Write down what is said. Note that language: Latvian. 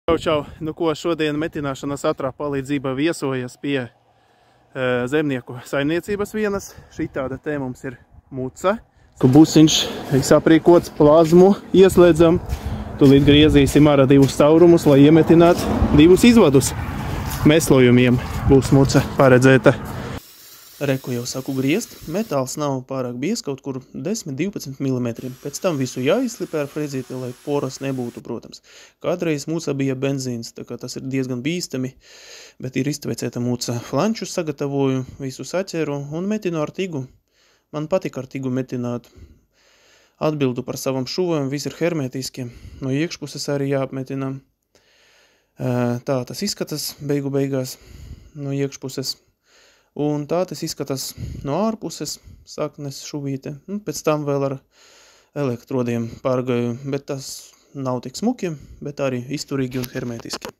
Čau, nu ko šodien metināšanas atrā palīdzība viesojas pie zemnieku saimniecības vienas. Šitāda te mums ir muca. Busiņš saprīkots, plazmu ieslēdzam. Tūlīt griezīsim ārā divus caurumus, lai iemetinātu divus izvadus. Mēslojumiem būs muca paredzēta. Reku jau saku griezt, metāls nav pārāk bies, kaut kur 10–12 mm. Pēc tam visu jāizslipē ar frezīti, lai poras nebūtu, protams. Kādreiz muca bija benzīns, tā kā tas ir diezgan bīstami, bet ir iztvecēta muca. Flančus sagatavoju, visu saķeru un metinu ar tigu. Man patika ar tigu metināt. Atbildu par savam šuvam, viss ir hermetiski. No iekšpuses arī jāapmetina. Tā tas izskatās beigu beigās no iekšpuses. Un tā tas izskatās no ārpuses, saknes šuvīte. Pēc tam vēl ar elektrodiem pārgāju, bet tas nav tik smuki, bet arī izturīgi un hermetiski.